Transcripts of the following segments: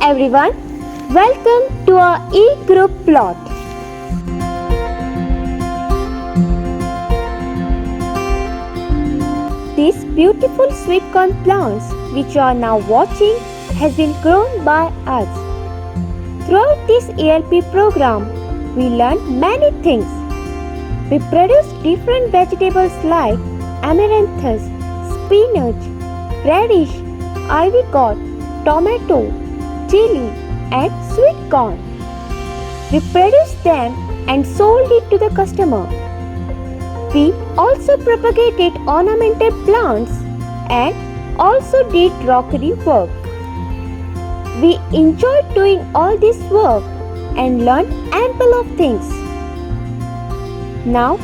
everyone, welcome to our E-group plot. These beautiful sweet corn plants which you are now watching has been grown by us. Throughout this ELP program, we learn many things. We produce different vegetables like amaranthus, spinach, radish, ivy gourd, tomato, chili and sweet corn. We produce them and sold it to the customer. We also propagated ornamental plants and also did rockery work. We enjoyed doing all this work and learned ample of things. Now,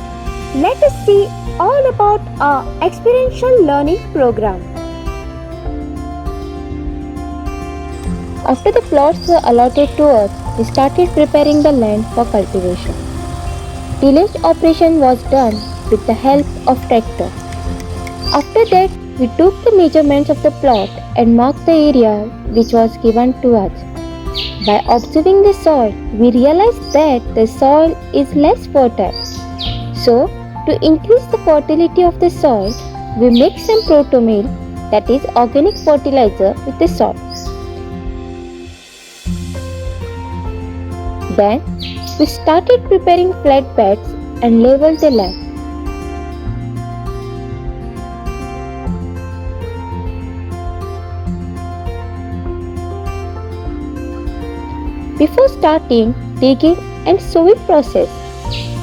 let us see all about our experiential learning program. After the plots were allotted to us, we started preparing the land for cultivation. Tillage operation was done with the help of tractor. After that, we took the measurements of the plot and marked the area which was given to us. By observing the soil, we realized that the soil is less fertile. So, to increase the fertility of the soil, we mix some proto-meal, that is organic fertilizer, with the soil. Then, we started preparing flat beds and leveled the land. Before starting digging and sowing process,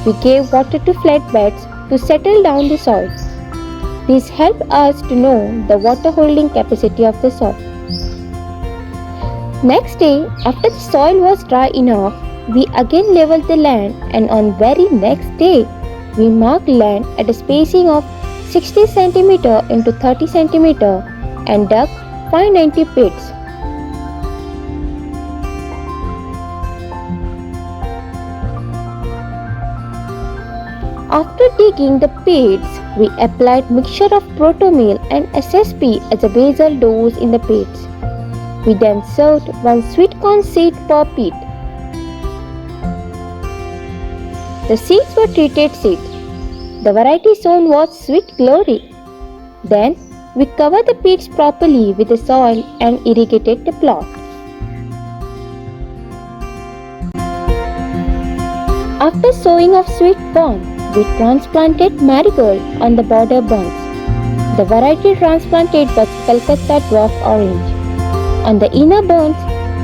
we gave water to flat beds to settle down the soil. This helped us to know the water holding capacity of the soil. Next day, after the soil was dry enough, we again leveled the land, and on very next day, we marked land at a spacing of 60 cm into 30 cm and dug 590 pits. After digging the pits, we applied mixture of proto-meal and SSP as a basal dose in the pits. We then sowed one sweet corn seed per pit. The seeds were treated seeds. The variety sown was Sweet Glory. Then, we covered the pits properly with the soil and irrigated the plot. After sowing of sweet corn, we transplanted marigold on the border bunds. The variety transplanted was Calcutta Dwarf Orange. On the inner bunds,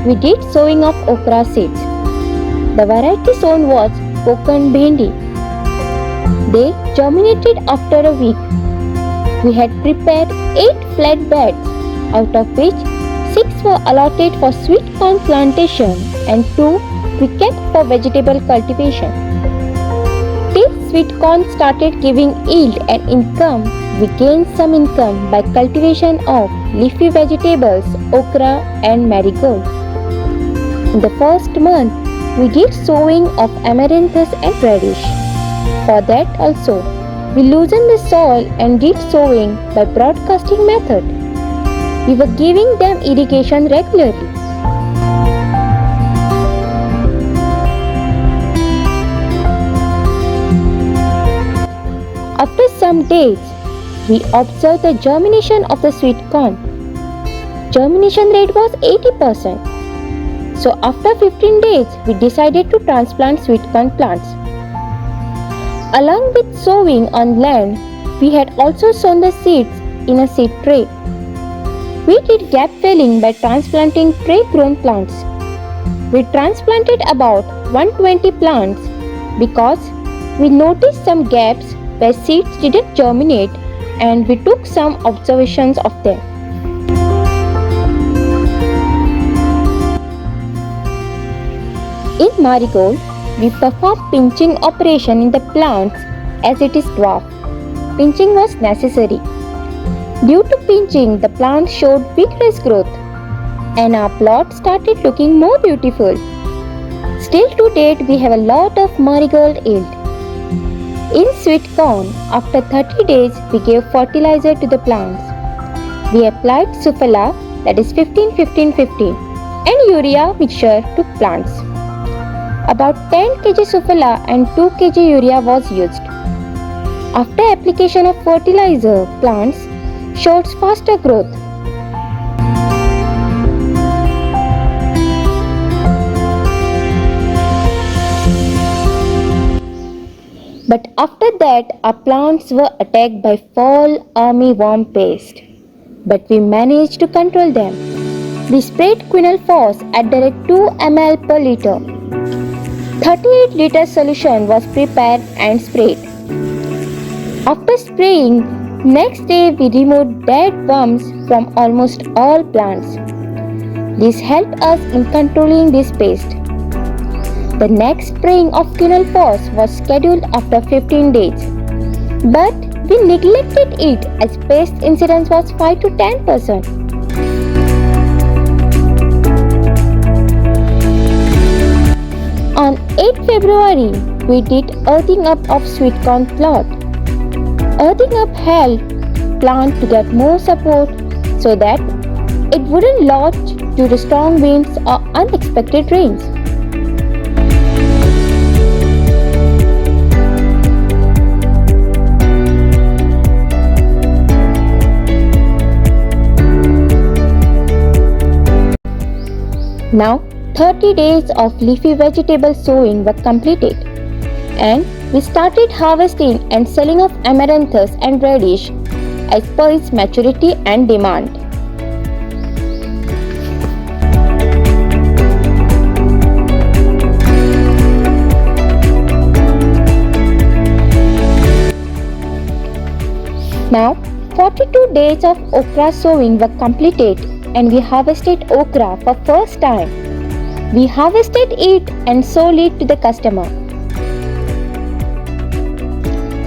we did sowing of okra seeds. The variety sown was Kokan Bhendi. They germinated after a week. We had prepared 8 flat beds, out of which 6 were allotted for sweet corn plantation and 2 we kept for vegetable cultivation. Till sweet corn started giving yield and income, we gained some income by cultivation of leafy vegetables, okra and marigold. In the first month, we did sowing of amaranthus and radish. For that also, we loosened the soil and did sowing by broadcasting method. We were giving them irrigation regularly. After some days, we observed the germination of the sweet corn. Germination rate was 80%. So after 15 days, we decided to transplant sweet corn plants. Along with sowing on land, we had also sown the seeds in a seed tray. We did gap filling by transplanting tray-grown plants. We transplanted about 120 plants because we noticed some gaps where seeds didn't germinate and we took some observations of them. In marigold, we performed pinching operation in the plants as it is dwarf. Pinching was necessary. Due to pinching, the plant showed vigorous growth and our plot started looking more beautiful. Still to date, we have a lot of marigold yield. In sweet corn, after 30 days, we gave fertilizer to the plants. We applied Sufala, that is 15-15-15. and urea mixture to plants. About 10 kg Sufala and 2 kg urea was used. After application of fertilizer, plants showed faster growth. But after that, our plants were attacked by fall armyworm pest. But we managed to control them. We sprayed quinal phos at the rate 2 ml per liter. 38-liter solution was prepared and sprayed. After spraying, next day we removed dead worms from almost all plants. This helped us in controlling this pest. The next spraying of quinal phos was scheduled after 15 days. But we neglected it as pest incidence was 5 to 10%. On 8 February, we did earthing up of sweet corn plot. Earthing up helped plant to get more support so that it wouldn't lodge due to strong winds or unexpected rains. Now, 30 days of leafy vegetable sowing were completed, and we started harvesting and selling of amaranthus and radish as per its maturity and demand. Now, 42 days of okra sowing were completed and we harvested okra for first time. We harvested it and sold it to the customer.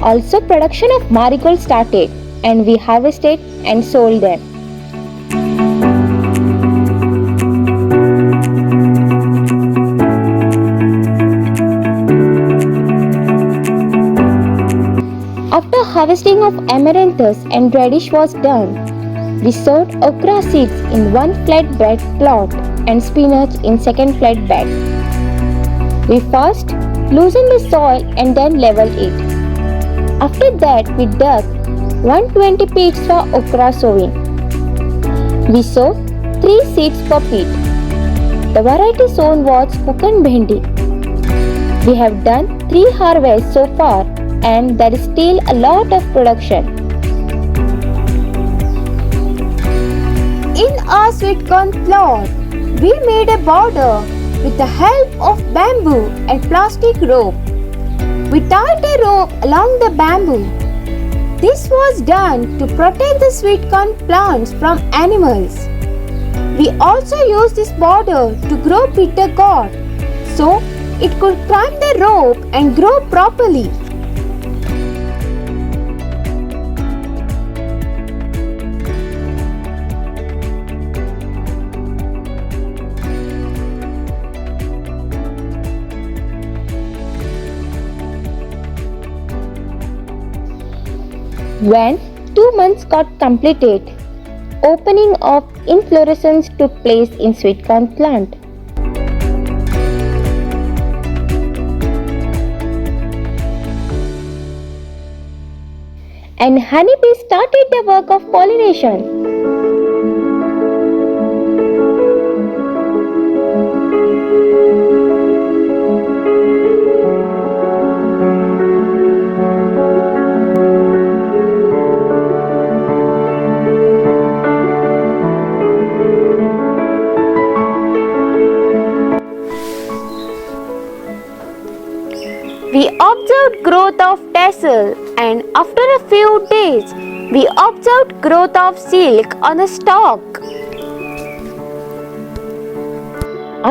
Also, production of marigold started and we harvested and sold them. After harvesting of amaranthus and radish was done, we sowed okra seeds in one flat bed plot and spinach in second flat bed. We first loosened the soil and then leveled it. After that, we dug 120 pits for okra sowing. We sowed 3 seeds per pit. The variety sown was Kokkan Bhendi. We have done 3 harvests so far and there is still a lot of production. In our sweet corn plot, we made a border with the help of bamboo and plastic rope. We tied a rope along the bamboo. This was done to protect the sweet corn plants from animals. We also used this border to grow bitter gourd so it could climb the rope and grow properly. When 2 months got completed, opening of inflorescence took place in sweet corn plant. And honeybees started the work of pollination. We observed growth of tassel and after a few days, we observed growth of silk on the stalk.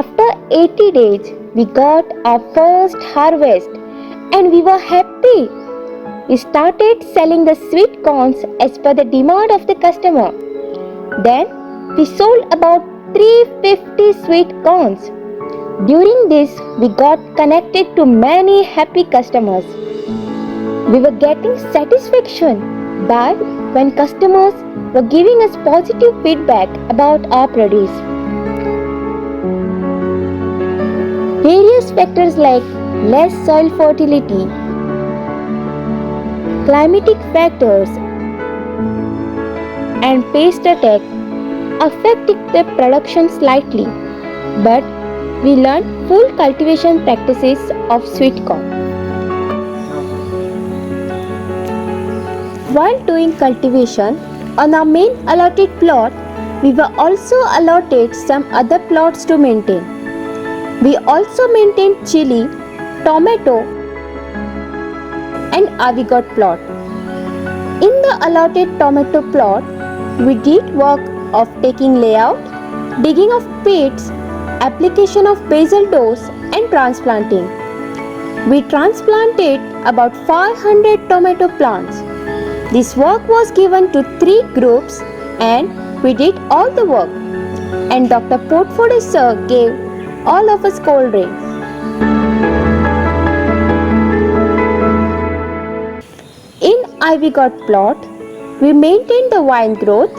After 80 days, we got our first harvest and we were happy. We started selling the sweet corns as per the demand of the customer. Then, we sold about 350 sweet corns. During this, we got connected to many happy customers. We were getting satisfaction by when customers were giving us positive feedback about our produce. Various factors like less soil fertility, climatic factors, and pest attack affected the production slightly, but we learned full cultivation practices of sweet corn. While doing cultivation on our main allotted plot, we were also allotted some other plots to maintain. We also maintained chili, tomato, and avocado plot. In the allotted tomato plot, we did work of taking layout, digging of pits, application of basal dose, and transplanting. We transplanted about 500 tomato plants. This work was given to 3 groups and we did all the work. And Dr. Portfolio sir gave all of us cold drinks. In ivy got plot, we maintained the vine growth,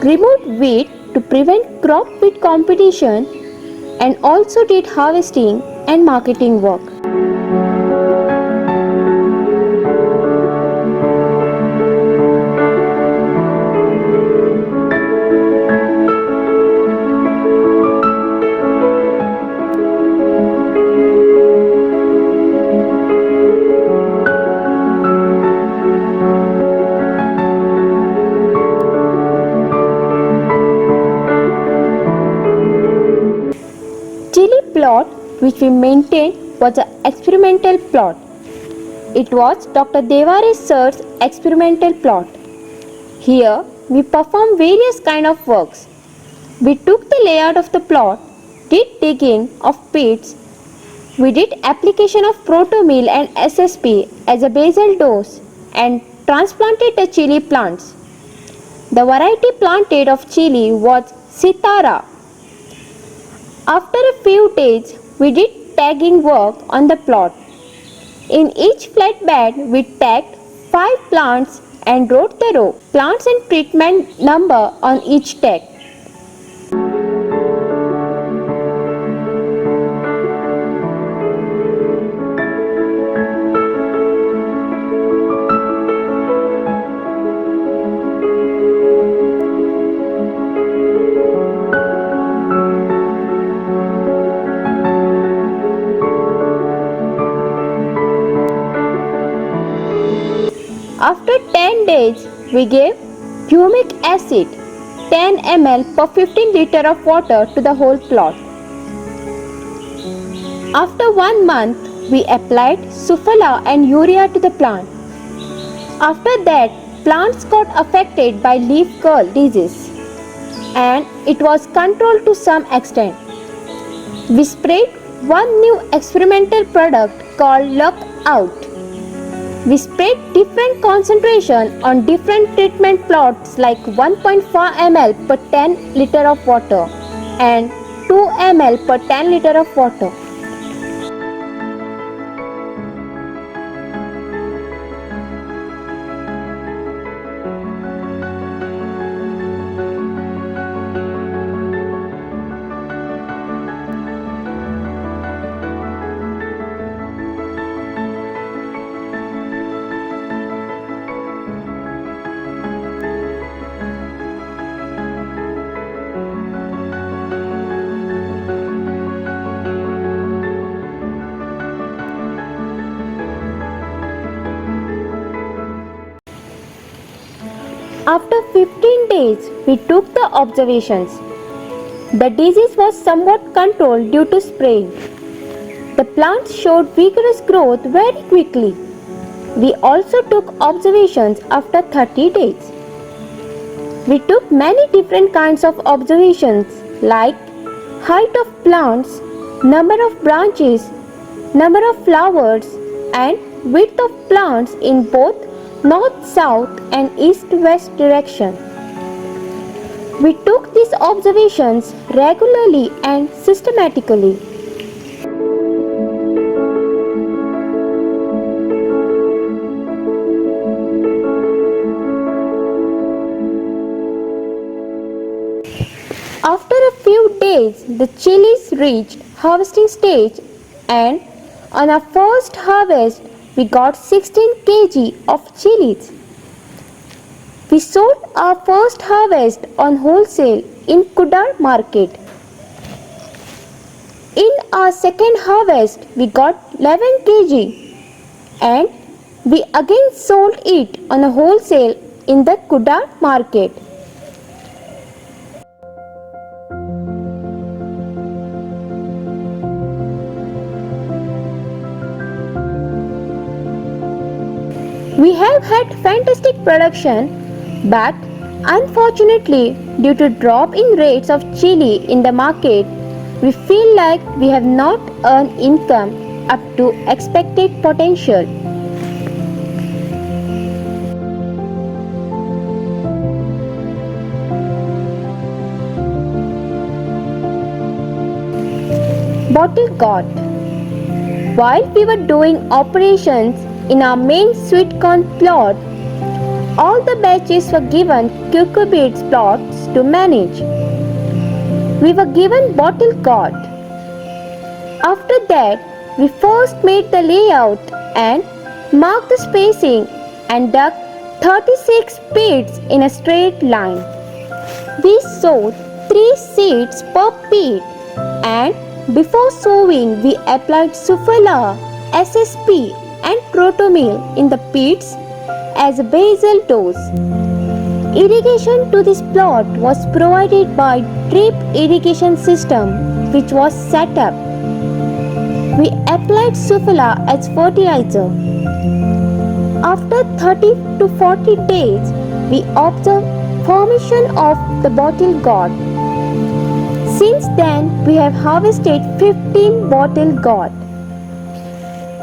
removed weed to prevent crop weed competition, and also did harvesting and marketing work. Plot which we maintained was an experimental plot. It was Dr. Devare's sir's experimental plot. Here we performed various kind of works. We took the layout of the plot, did digging of pits, we did application of proto-meal and SSP as a basal dose and transplanted the chili plants. The variety planted of chili was Sitara. After a few days, we did tagging work on the plot. In each flat bed, we tagged 5 plants and wrote the row, plants and treatment number on each tag. After 10 days, we gave humic acid 10 ml per 15 liter of water to the whole plot. After 1 month, we applied Sufala and urea to the plant. After that, plants got affected by leaf curl disease and it was controlled to some extent. We sprayed one new experimental product called Luck Out. We sprayed different concentration on different treatment plots like 1.4 ml per 10 liter of water and 2 ml per 10 liter of water. After 15 days, we took the observations. The disease was somewhat controlled due to spraying. The plants showed vigorous growth very quickly. We also took observations after 30 days. We took many different kinds of observations like height of plants, number of branches, number of flowers, and width of plants in both north-south and east-west direction. We took these observations regularly and systematically. After a few days, the chilies reached harvesting stage And on our first harvest, we got 16 kg of chilies. We sold our first harvest on wholesale in Kudar market. In our second harvest, we got 11 kg and we again sold it on a wholesale in the Kudar market. We have had fantastic production, but unfortunately, due to drop in rates of chili in the market, we feel like we have not earned income up to expected potential. Bottle gourd. While we were doing operations in our main sweet corn plot, all the batches were given cucurbits plots to manage. We were given bottle gourd. After that, we first made the layout and marked the spacing and dug 36 pits in a straight line. We sowed 3 seeds per pit, and before sowing we applied Sufala, SSP and Protomil in the pits as a basal dose. Irrigation to this plot was provided by drip irrigation system which was set up. We applied Sufala as fertilizer. After 30 to 40 days, we observed formation of the bottle gourd. Since then, we have harvested 15 bottle gourd.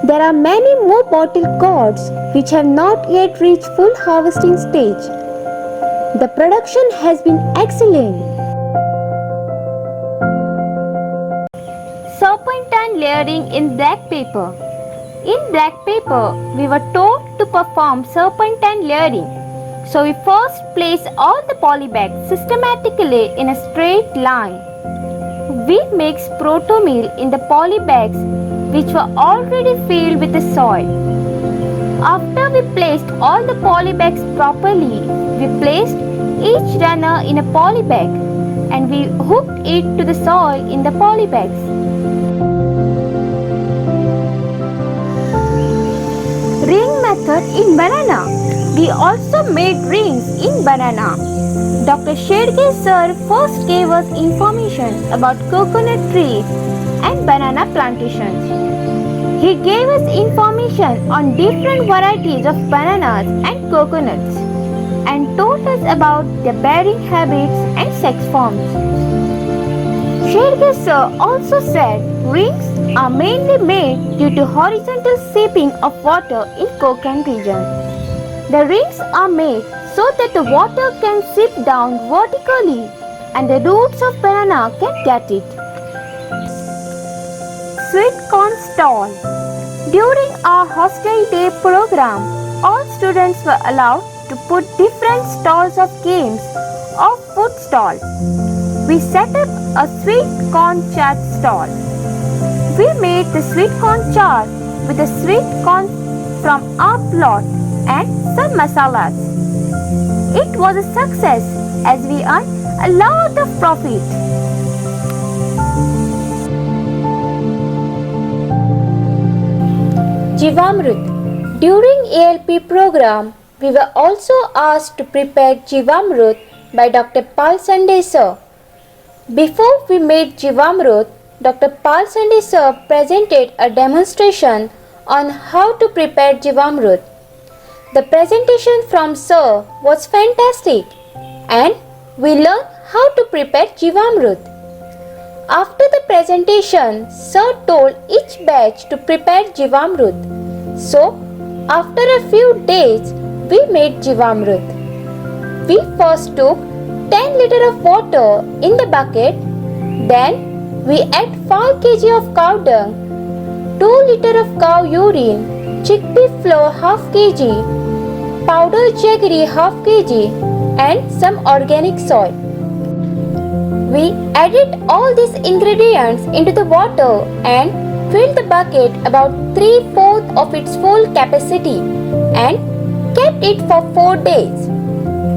There are many more bottle gourds which have not yet reached full harvesting stage. The production has been excellent. Serpentine layering in black paper. In black paper, we were told to perform serpentine layering. So we first placed all the polybags systematically in a straight line. We mixed Protomil in the polybags which were already filled with the soil. After we placed all the polybags properly, we placed each runner in a polybag and we hooked it to the soil in the polybags. Ring method in banana. We also made rings in banana. Dr. Shedge sir first gave us information about coconut trees and banana plantations. He gave us information on different varieties of bananas and coconuts and told us about their bearing habits and sex forms. Shedge sir also said rings are mainly made due to horizontal seeping of water in Konkan region. The rings are made so that the water can seep down vertically and the roots of banana can get it. Sweet corn stall. During our hostel day program, all students were allowed to put different stalls of games or food stalls. We set up a sweet corn chaat stall. We made the sweet corn chaat with the sweet corn from our plot and some masalas. It was a success as we earned a lot of profit. Jivamrut. During ALP program, we were also asked to prepare Jivamrut by Dr. Pal Sande sir. Before we made Jivamrut, Dr. Pal Sande sir presented a demonstration on how to prepare Jivamrut. The presentation from sir was fantastic and we learned how to prepare Jivamrut. After the presentation, sir told each batch to prepare Jivamrut. So, after a few days, we made Jivamrut. We first took 10 liters of water in the bucket, then we add 5 kg of cow dung, 2 liters of cow urine, chickpea flour half kg, powdered jaggery half kg and some organic soil. We added all these ingredients into the water and filled the bucket about 3/4 of its full capacity and kept it for 4 days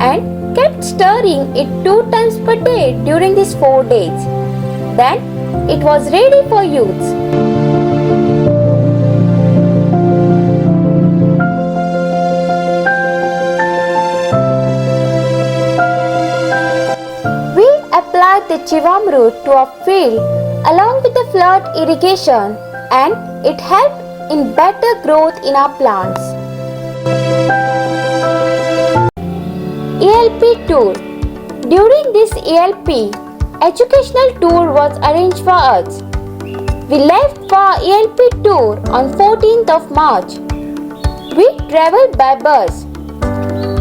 and kept stirring it 2 times per day during these 4 days. Then it was ready for use. We applied the Chivamrut to our field along with the flood irrigation, and it helped in better growth in our plants. ELP tour. During this ELP, educational tour was arranged for us. We left for ELP tour on 14th of March. We travelled by bus.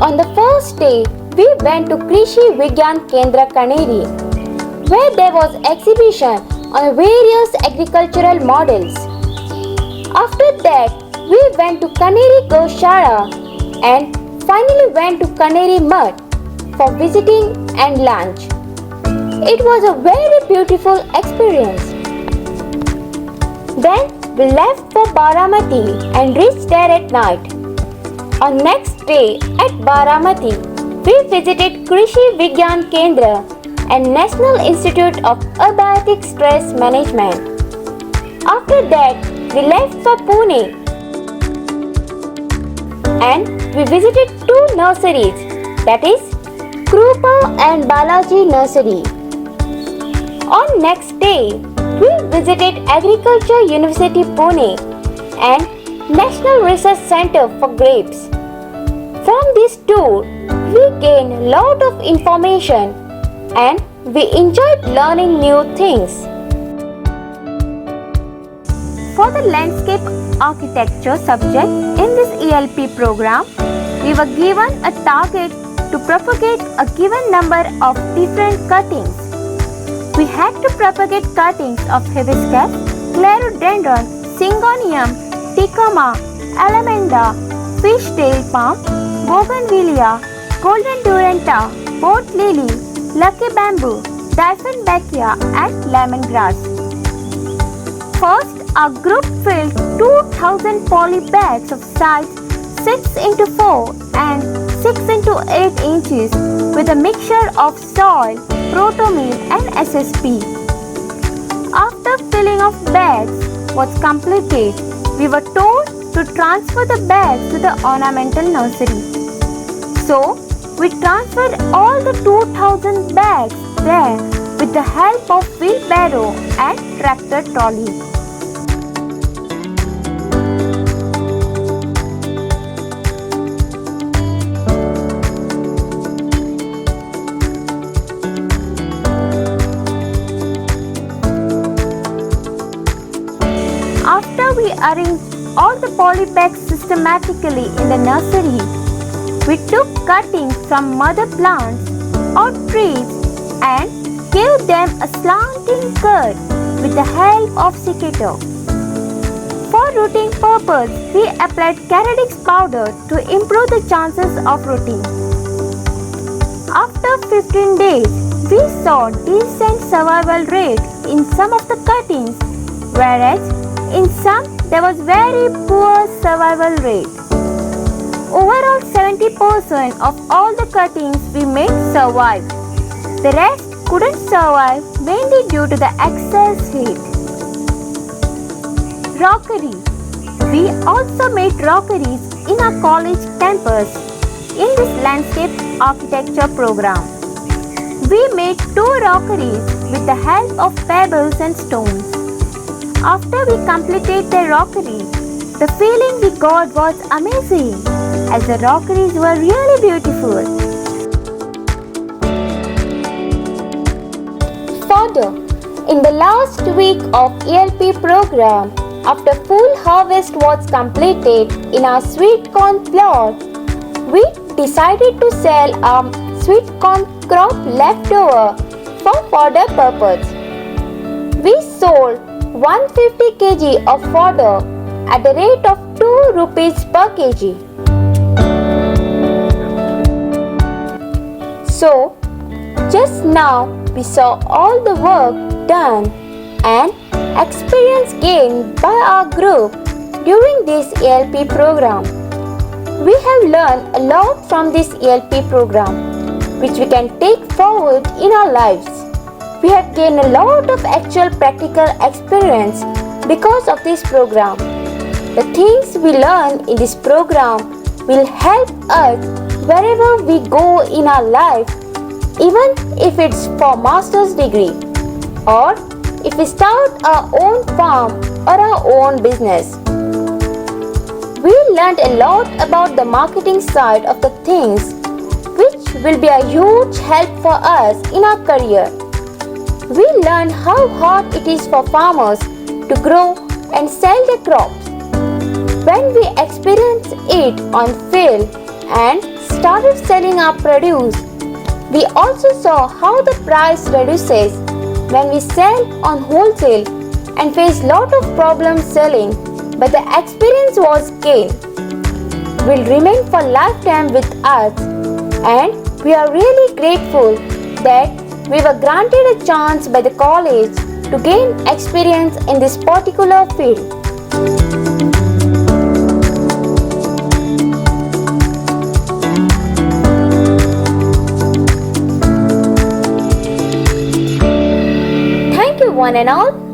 On the first day, we went to Krishi Vigyan Kendra Kaneri, where there was exhibition on various agricultural models. After that, we went to Kaneri Goshala and finally went to Kaneri Mutt for visiting and lunch. It was a very beautiful experience. Then we left for Baramati and reached there at night. On next day at Baramati, we visited Krishi Vigyan Kendra and National Institute of Abiotic Stress Management. After that, we left for Pune and we visited 2 nurseries, that is Krupa and Balaji Nursery. On next day, we visited Agriculture University Pune and National Research Center for Grapes. From this tour, we gained lot of information and we enjoyed learning new things. For the landscape architecture subject in this ELP program, we were given a target to propagate a given number of different cuttings. We had to propagate cuttings of hibiscus, clerodendron, syngonium, ticoma, alamanda, fishtail palm, bougainvillea, golden duranta, boat lily, lucky bamboo, dieffenbachia and lemongrass. First, our group filled 2000 poly bags of size 6 into 4 and 6 into 8 inches with a mixture of soil, protomeal and SSP. After filling of bags was completed, we were told to transfer the bags to the ornamental nursery. So, we transferred all the 2000 bags there with the help of wheelbarrow and tractor trolley. After we arranged all the poly bags systematically in the nursery, we took cuttings from mother plants or trees and gave them a slanting cut with the help of seccator. For rooting purpose, we applied Caradix powder to improve the chances of rooting. After 15 days, we saw decent survival rate in some of the cuttings, whereas in some there was very poor survival rate. Overall, 70% of all the cuttings we made survived. The rest couldn't survive mainly due to the excess heat. Rockery. We also made rockeries in our college campus in this landscape architecture program. We made 2 rockeries with the help of pebbles and stones. After we completed the rockery, the feeling we got was amazing as the rockeries were really beautiful. Further, in the last week of ELP program, after full harvest was completed in our sweet corn plot, we decided to sell our sweet corn crop leftover for fodder purpose. We sold 150 kg of fodder at the rate of 2 rupees per kg. So, just now we saw all the work done and experience gained by our group during this ELP program. We have learned a lot from this ELP program, which we can take forward in our lives. We have gained a lot of actual practical experience because of this program. The things we learn in this program will help us wherever we go in our life, even if it's for master's degree or if we start our own farm or our own business. We learned a lot about the marketing side of the things, which will be a huge help for us in our career. We learned how hard it is for farmers to grow and sell their crops. When we experienced it on field and started selling our produce, we also saw how the price reduces when we sell on wholesale and face lot of problems selling, but the experience was gained. Will remain for lifetime with us, and we are really grateful that we were granted a chance by the college to gain experience in this particular field. Thank you one and all.